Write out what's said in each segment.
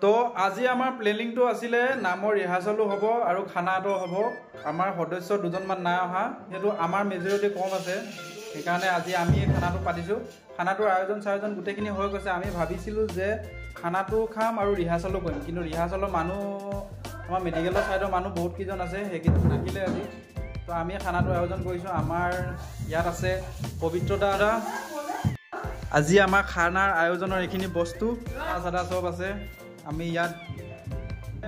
তো আজি আমাৰ প্লেনিংটো আছিলে নামৰ ৰিহাৰ্চলো হ'ব আৰু খানাটো হ'ব আমাৰ সদস্য দুজনমান নাই অহা হেতু আমাৰ মেজৰিটি কম আছে সেইকাৰণে আজি আমি খানাটো পাতিছো খানাটোৰ আয়োজন গোটেইখিনি হৈ গৈছে আমি ভাবিছিলো যে খানাটো খাম আৰু ৰিহাৰ্চলো কৰিম কিন্তু ৰিহাৰ্চলৰ মানুহ আমাৰ মেডিকেলৰ সাইডৰ মানুহ বহুত কিজন আছে হেকিত নাহিলে আজি তো আমি খানাটো আয়োজন কৰিছো আমাৰ ইয়াত আছে পবিত্ৰ দাদা আজি আমাৰ খানাৰ আয়োজনৰ এইখিনি বস্তু আদা সব আছে আমি ইয়াত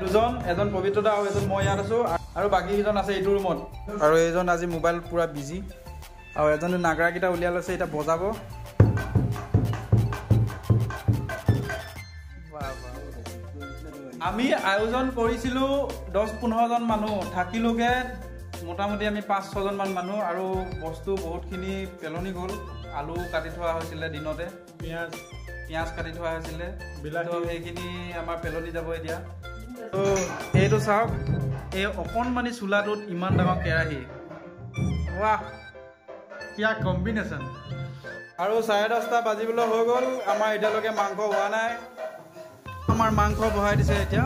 দুজন এজন পবিত্ৰ দা আৰু এজন মই ইয়াত আছো আৰু বাকি কিজন আছে এইটো ৰুমত আৰু এজন আজি মোবাইল পুৰা বিজি আৰু এজন নাগৰা কিটা উলিয়া লৈছে এটা বজাব আমি আয়োজন কৰিছিলো 10-15 জন মানুহ থাকিলোগে মোটামুটি আমি 5-6 জন মান মানুহ আৰু বস্তু বহুতখিনি পেলনি গ'ল আলু কাটি থোৱা হৈছিল দিনতে পিয়াজ কাটি থোৱা হৈছিল তো সেইখিনি আমাৰ পেলনি যাব এতিয়া তো এইটো চাওক এই অকণমানি চুলাটোত ইমান ডাঙৰ কেৰাহী বাহ কিয়া কম্বিনেশ্যন আৰু 10:30 বাজিবলৈ হৈ গ'ল আমাৰ এতিয়ালৈকে মাংস হোৱা নাই আমাৰ মাংস বহাই দিছে এতিয়া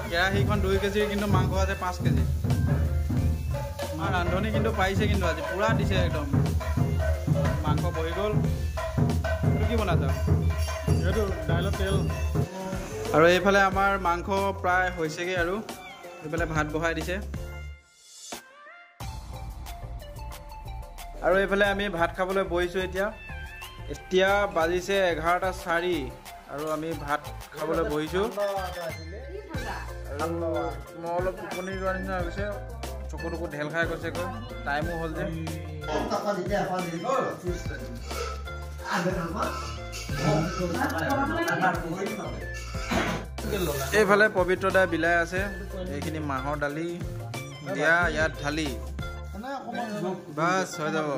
কেৰাহীখন 2 কেজিৰ কিন্তু মাংস আছে 5 কেজি আমাৰ ৰান্ধনি কিন্তু পাইছে কিন্তু আজি পুৰা দিছে একদম মাংস বহি গ'ল এইটো কি বনাইছা এইটো দাইলৰ তেল আৰু এইফালে আমাৰ মাংস প্ৰায় হৈছেগে আৰু এইফালে ভাত বহাই দিছে আৰু এইফালে আমি ভাত খাবলৈ বহিছো এতিয়া বাজিছে 11:04 আৰু আমি ভাত খাবলৈ বহিছো আৰু মই অলপ টোপনি যোৱাৰ নিচিনা হৈছে চকুটুকু ঢেল খাই গৈছে গৈ টাইমো হ'ল যে এইফালে পবিত্ৰ দা বিলাই আছে এইখিনি মাহৰ দালি দিয়া ইয়াত ঢালি বাস হৈ যাব